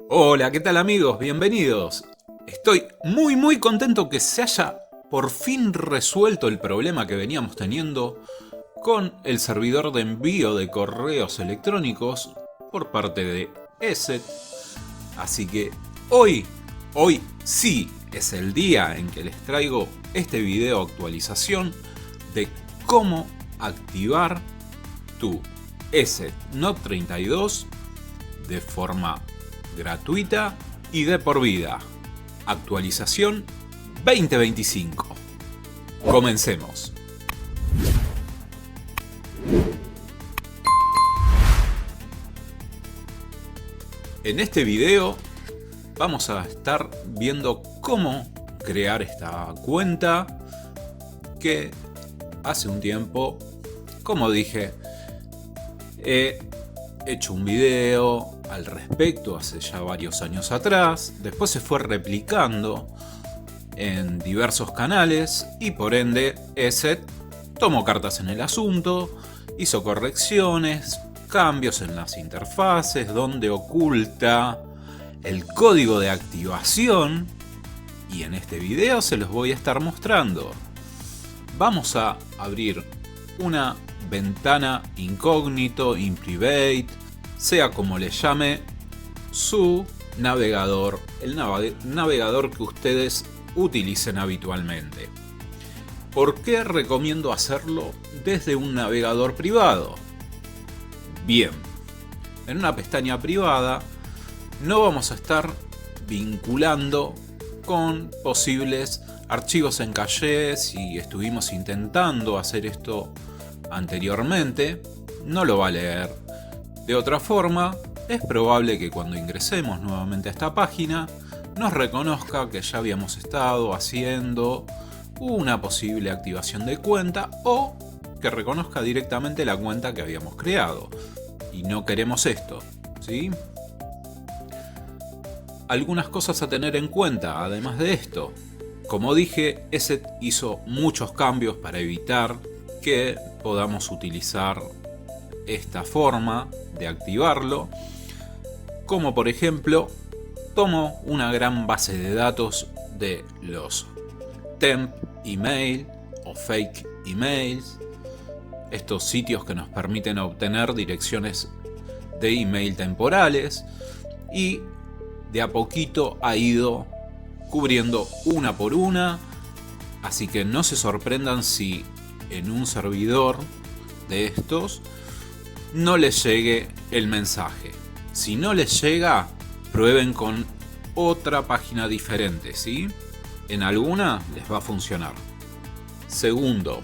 Hola, ¿qué tal amigos? Bienvenidos. Estoy muy contento que se haya por fin resuelto el problema que veníamos teniendo con el servidor de envío de correos electrónicos por parte de ESET. Así que hoy sí es el día en que les traigo este video actualización de cómo activar tu ESET Note 32 de forma gratuita y de por vida. Actualización 2025. Comencemos. En este video vamos a estar viendo cómo crear esta cuenta que hace un tiempo, como dije, he hecho un video al respecto hace ya varios años atrás. Después se fue replicando en diversos canales y por ende ESET tomó cartas en el asunto, hizo correcciones, cambios en las interfaces donde oculta el código de activación y en este video se los voy a estar mostrando. Vamos a abrir una ventana incógnito, in private, sea como le llame su navegador, el navegador que ustedes utilicen habitualmente. ¿Por qué recomiendo hacerlo desde un navegador privado? Bien, en una pestaña privada no vamos a estar vinculando con posibles archivos en caché. Si estuvimos intentando hacer esto anteriormente, no lo va a leer. De otra forma, es probable que cuando ingresemos nuevamente a esta página nos reconozca que ya habíamos estado haciendo una posible activación de cuenta o que reconozca directamente la cuenta que habíamos creado. Y no queremos esto, ¿sí? Algunas cosas a tener en cuenta, además de esto. Como dije, ESET hizo muchos cambios para evitar que podamos utilizar esta forma de activarlo, como por ejemplo tomó una gran base de datos de los temp email o fake emails, estos sitios que nos permiten obtener direcciones de email temporales, y de a poquito ha ido cubriendo una por una. Así que no se sorprendan si en un servidor de estos no les llegue el mensaje. Si no les llega, prueben con otra página diferente, ¿sí? En alguna les va a funcionar. Segundo,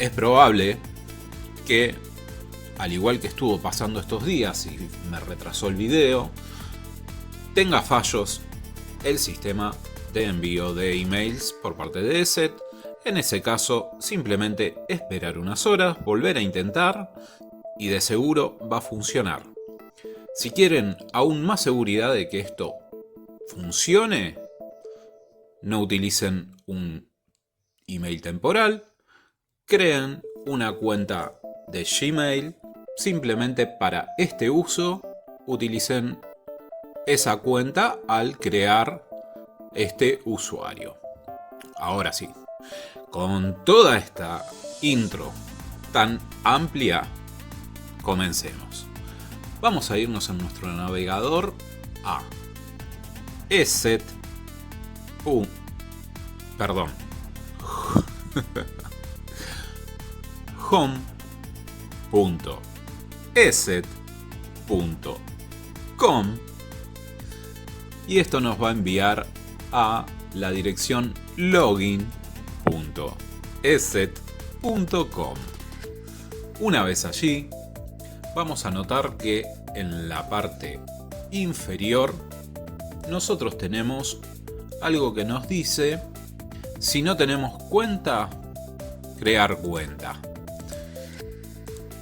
es probable que, al igual que estuvo pasando estos días y me retrasó el video, tenga fallos el sistema de envío de emails por parte de ESET. En ese caso, simplemente esperar unas horas, volver a intentar y de seguro va a funcionar. Si quieren aún más seguridad de que esto funcione, no utilicen un email temporal, creen una cuenta de Gmail. Simplemente para este uso utilicen esa cuenta al crear este usuario. Ahora sí, con toda esta intro tan amplia, comencemos. Vamos a irnos en nuestro navegador a ESET. Perdón. home.eset.com y esto nos va a enviar a la dirección login.eset.com. Una vez allí, vamos a notar que en la parte inferior nosotros tenemos algo que nos dice: si no tenemos cuenta, crear cuenta.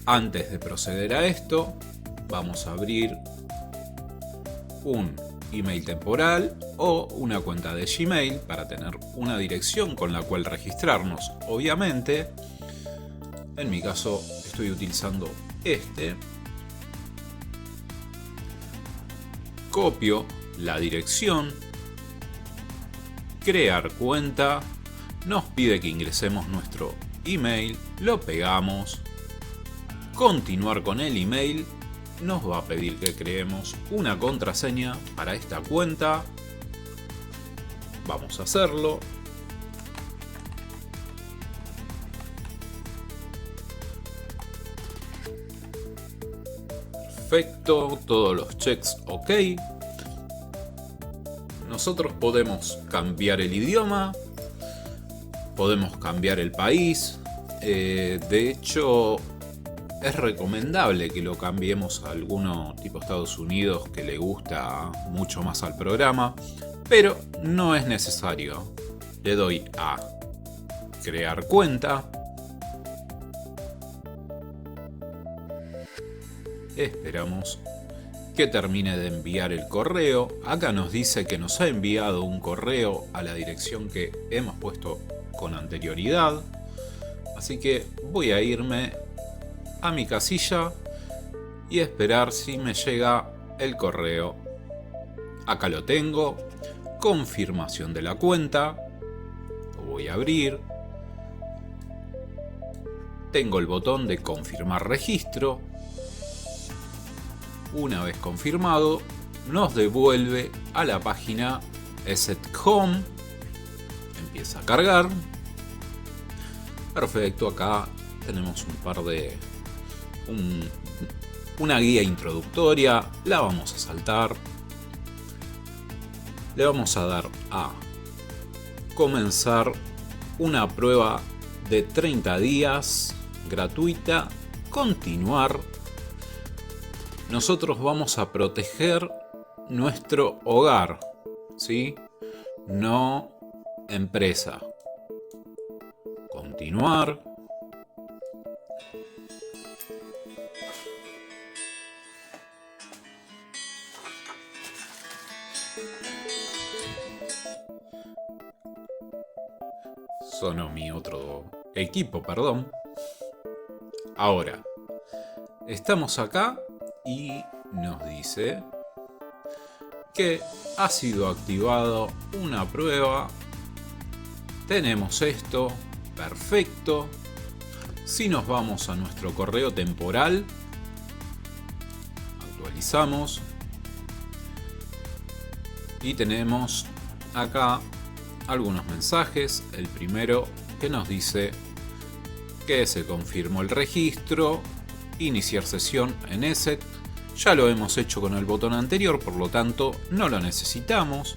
Antes de proceder a esto, vamos a abrir un email temporal o una cuenta de Gmail para tener una dirección con la cual registrarnos. Obviamente, en mi caso estoy utilizando este. Copio la dirección, crear cuenta, nos pide que ingresemos nuestro email, lo pegamos, continuar con el email, nos va a pedir que creemos una contraseña para esta cuenta, vamos a hacerlo. Perfecto, todos los checks ok. Nosotros podemos cambiar el idioma, podemos cambiar el país. De hecho, es recomendable que lo cambiemos a alguno tipo Estados Unidos que le gusta mucho más al programa, pero no es necesario. Le doy a crear cuenta. Esperamos que termine de enviar el correo. Acá nos dice que nos ha enviado un correo a la dirección que hemos puesto con anterioridad. Así que voy a irme a mi casilla y esperar si me llega el correo. Acá lo tengo. Confirmación de la cuenta. Lo voy a abrir. Tengo el botón de confirmar registro. Una vez confirmado, nos devuelve a la página ESET Home. Empieza a cargar. Perfecto, acá tenemos un par de... una guía introductoria. La vamos a saltar. Le vamos a dar a comenzar una prueba de 30 días gratuita. Continuar. Nosotros vamos a proteger nuestro hogar, ¿sí? No empresa. Continuar. Sonó mi otro equipo, perdón. Ahora, estamos acá. Y nos dice que ha sido activado una prueba. Tenemos esto. Perfecto. Si nos vamos a nuestro correo temporal, actualizamos. Y tenemos acá algunos mensajes. El primero que nos dice que se confirmó el registro. Iniciar sesión en ESET. Ya lo hemos hecho con el botón anterior, por lo tanto no lo necesitamos.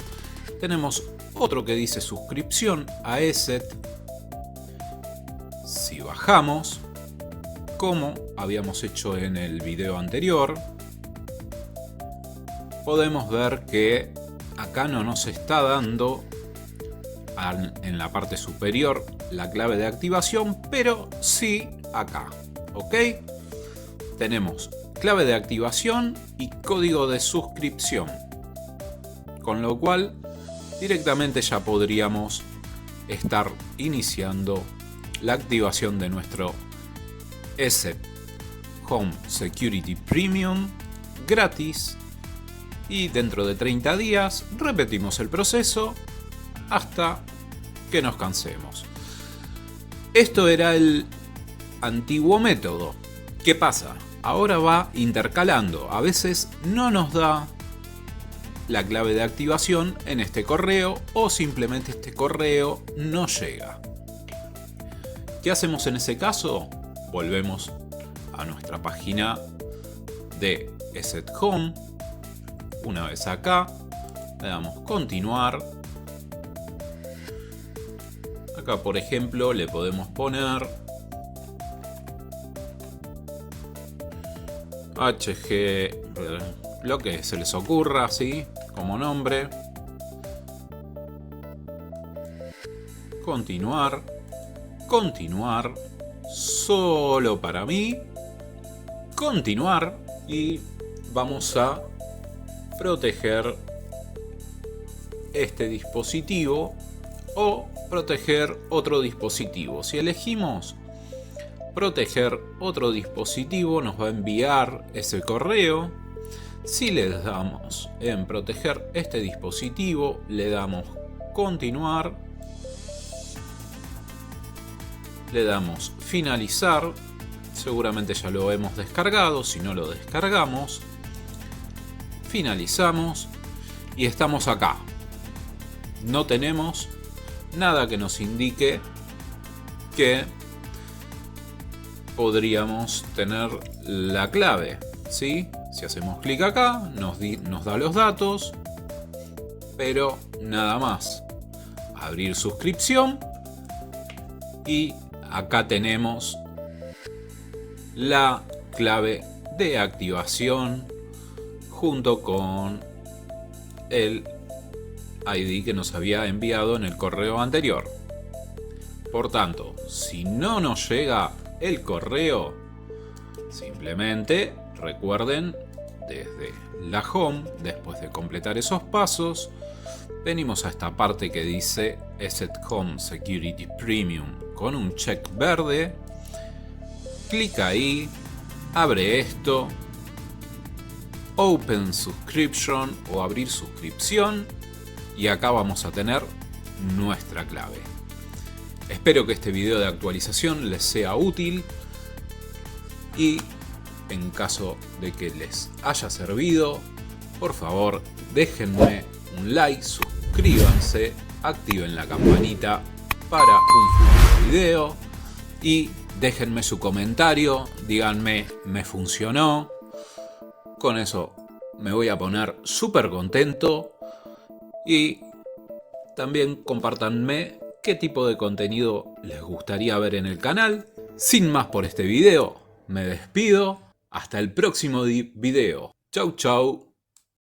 Tenemos otro que dice suscripción a ESET. Si bajamos, como habíamos hecho en el video anterior, podemos ver que acá no nos está dando en la parte superior la clave de activación, pero sí acá, ¿ok? Tenemos clave de activación y código de suscripción, con lo cual directamente ya podríamos estar iniciando la activación de nuestro ESET Home Security Premium gratis, y dentro de 30 días repetimos el proceso hasta que nos cansemos. Esto era el antiguo método. ¿Qué pasa? Ahora va intercalando. A veces no nos da la clave de activación en este correo, o simplemente este correo no llega. ¿Qué hacemos en ese caso? Volvemos a nuestra página de ESET Home. Una vez acá, le damos continuar. Acá, por ejemplo, le podemos poner HG, lo que se les ocurra, ¿sí? Como nombre. Continuar. Continuar. Solo para mí. Continuar. Y vamos a proteger este dispositivo o proteger otro dispositivo. Si elegimos proteger otro dispositivo, nos va a enviar ese correo Si le damos en proteger este dispositivo, le damos continuar, le damos finalizar, seguramente ya lo hemos descargado, si no lo descargamos, finalizamos y estamos acá. No tenemos nada que nos indique que podríamos tener la clave, ¿sí? Si hacemos clic acá, nos da los datos, pero nada más. Abrir suscripción y acá tenemos la clave de activación junto con el ID que nos había enviado en el correo anterior. Por tanto, si no nos llega el correo, simplemente recuerden, desde la home, después de completar esos pasos, venimos a esta parte que dice ESET Home Security Premium con un check verde. Clica ahí, abre esto, Open Subscription o abrir suscripción, y acá vamos a tener nuestra clave. Espero que este video de actualización les sea útil y en caso de que les haya servido, por favor déjenme un like, suscríbanse, activen la campanita para un futuro video y déjenme su comentario, díganme me funcionó. Con eso me voy a poner súper contento y también compártanme qué tipo de contenido les gustaría ver en el canal. Sin más por este video, me despido. Hasta el próximo video. Chau chau.